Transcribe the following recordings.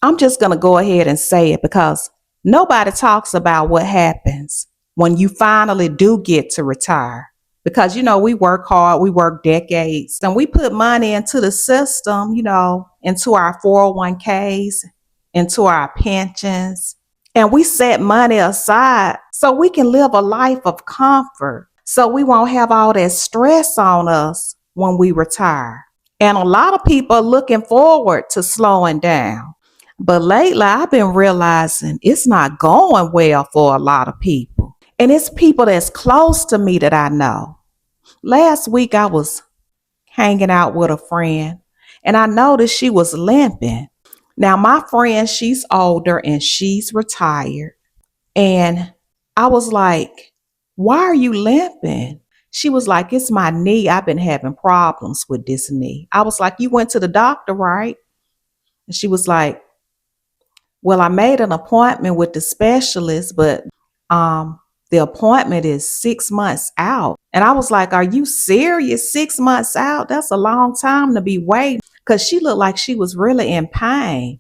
I'm just going to go ahead and say it because nobody talks about what happens when you finally do get to retire. Because, we work hard, we work decades, and we put money into the system, into our 401ks, into our pensions, and we set money aside so we can live a life of comfort, so we won't have all that stress on us when we retire. And a lot of people are looking forward to slowing down. But lately, I've been realizing it's not going well for a lot of people. And it's people that's close to me that I know. Last week, I was hanging out with a friend and I noticed she was limping. Now, my friend, she's older and she's retired. And I was like, why are you limping? She was like, it's my knee. I've been having problems with this knee. I was like, you went to the doctor, right? And she was like, well, I made an appointment with the specialist, but the appointment is 6 months out. And I was like, are you serious? 6 months out? That's a long time to be waiting. Because she looked like she was really in pain.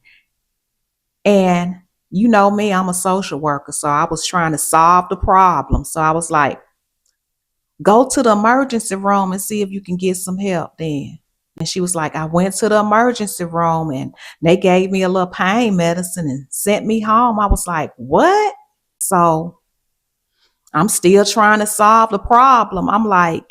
And you know me, I'm a social worker. So I was trying to solve the problem. So I was like, go to the emergency room and see if you can get some help then. And she was like, I went to the emergency room and they gave me a little pain medicine and sent me home. I was like, what? So I'm still trying to solve the problem. I'm like,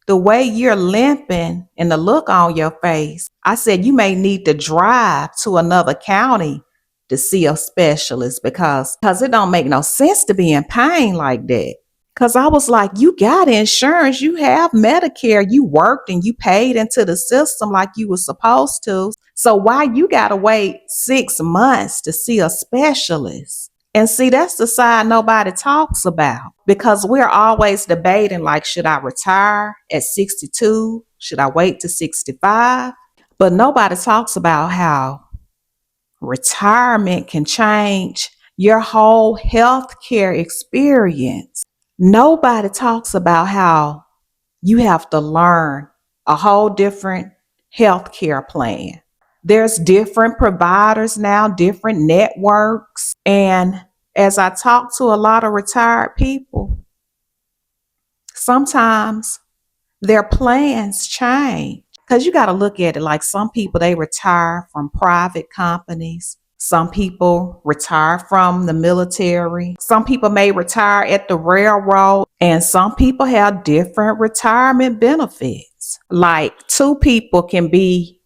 the way you're limping and the look on your face, I said, you may need to drive to another county to see a specialist because it don't make no sense to be in pain like that. Because I was like, you got insurance, you have Medicare, you worked and you paid into the system like you were supposed to. So why you got to wait 6 months to see a specialist? And see, that's the side nobody talks about because we're always debating like, should I retire at 62? Should I wait to 65? But nobody talks about how retirement can change your whole healthcare experience. Nobody talks about how you have to learn a whole different healthcare plan. There's different providers now, different networks. And as I talk to a lot of retired people, sometimes their plans change. Because you got to look at it like some people, they retire from private companies. Some people retire from the military. Some people may retire at the railroad. And some people have different retirement benefits. Like 2 people can be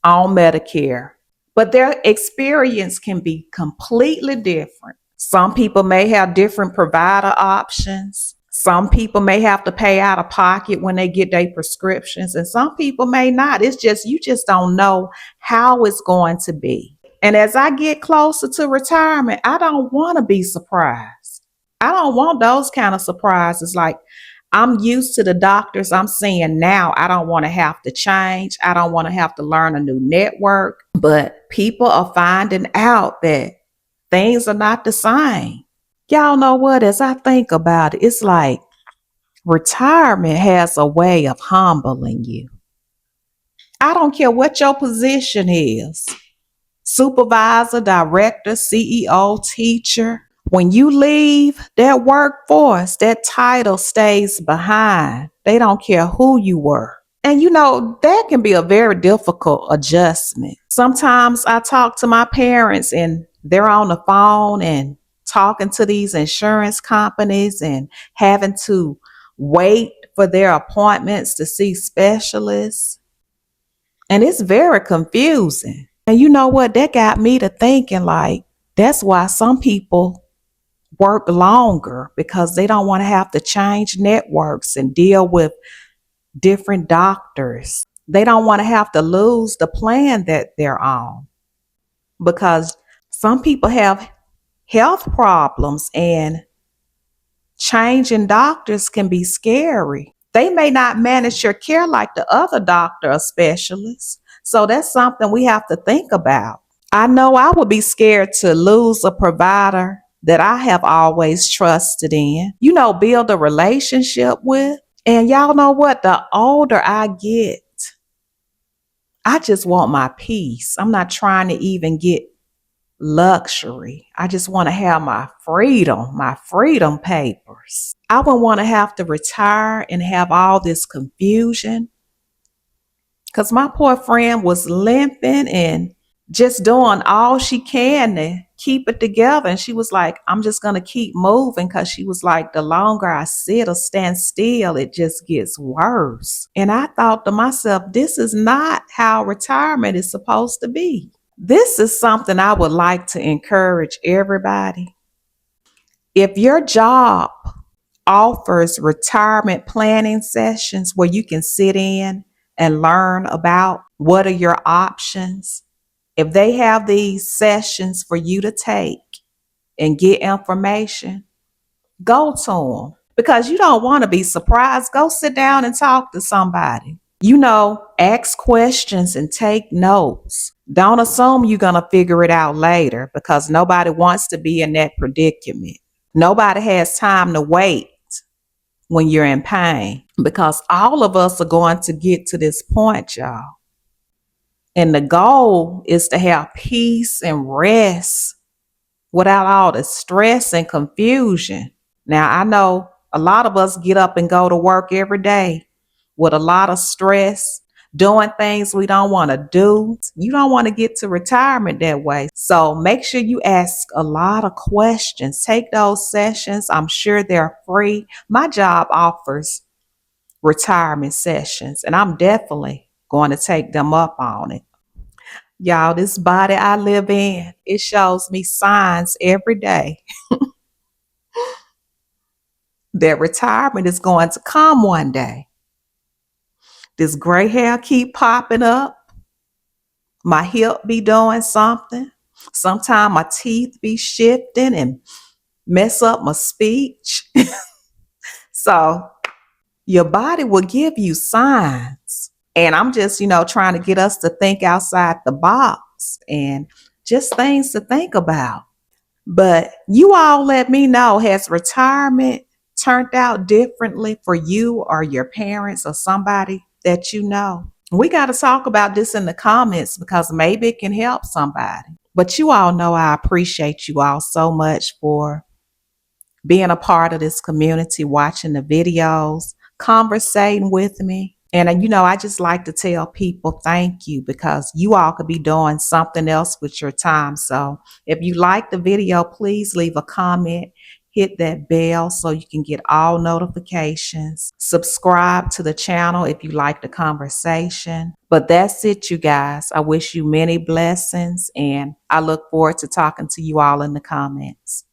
on Medicare, but their experience can be completely different. Some people may have different provider options. Some people may have to pay out of pocket when they get their prescriptions, and some people may not. It's just, you just don't know how it's going to be. And as I get closer to retirement, I don't want to be surprised. I don't want those kind of surprises. Like, I'm used to the doctors I'm seeing now. I don't want to have to change. I don't want to have to learn a new network. But people are finding out that things are not the same. Y'all know what? As I think about it, it's like retirement has a way of humbling you. I don't care what your position is, supervisor, director, CEO, teacher. When you leave that workforce, that title stays behind. They don't care who you were. And that can be a very difficult adjustment. Sometimes I talk to my parents and they're on the phone and talking to these insurance companies and having to wait for their appointments to see specialists. And it's very confusing. And you know what? That got me to thinking like, that's why some people work longer because they don't want to have to change networks and deal with different doctors. They don't want to have to lose the plan that they're on because some people have health problems and changing doctors can be scary. They may not manage your care like the other doctor or specialist. So that's something we have to think about. I know I would be scared to lose a provider that I have always trusted in, build a relationship with. And y'all know what? The older I get, I just want my peace. I'm not trying to even get luxury. I just want to have my freedom papers. I wouldn't want to have to retire and have all this confusion because my poor friend was limping and just doing all she can to keep it together. And she was like, I'm just going to keep moving because she was like, the longer I sit or stand still, it just gets worse. And I thought to myself, this is not how retirement is supposed to be. This is something I would like to encourage everybody. If your job offers retirement planning sessions where you can sit in and learn about what are your options, if they have these sessions for you to take and get information, go to them because you don't want to be surprised. Go sit down and talk to somebody. Ask questions and take notes. Don't assume you're going to figure it out later because nobody wants to be in that predicament. Nobody has time to wait when you're in pain because all of us are going to get to this point, y'all. And the goal is to have peace and rest without all the stress and confusion. Now, I know a lot of us get up and go to work every day with a lot of stress, doing things we don't want to do. You don't want to get to retirement that way. So make sure you ask a lot of questions. Take those sessions. I'm sure they're free. My job offers retirement sessions, and I'm definitely going to take them up on it. Y'all, this body I live in, it shows me signs every day that retirement is going to come one day. This gray hair keep popping up. My hip be doing something. Sometimes my teeth be shifting and mess up my speech. So your body will give you signs. And I'm just, trying to get us to think outside the box and just things to think about. But you all let me know, has retirement turned out differently for you or your parents or somebody that you know? We got to talk about this in the comments because maybe it can help somebody. But you all know I appreciate you all so much for being a part of this community, watching the videos, conversating with me. And I just like to tell people thank you because you all could be doing something else with your time. So if you like the video, please leave a comment, hit that bell so you can get all notifications. Subscribe to the channel if you like the conversation. But that's it, you guys. I wish you many blessings and I look forward to talking to you all in the comments.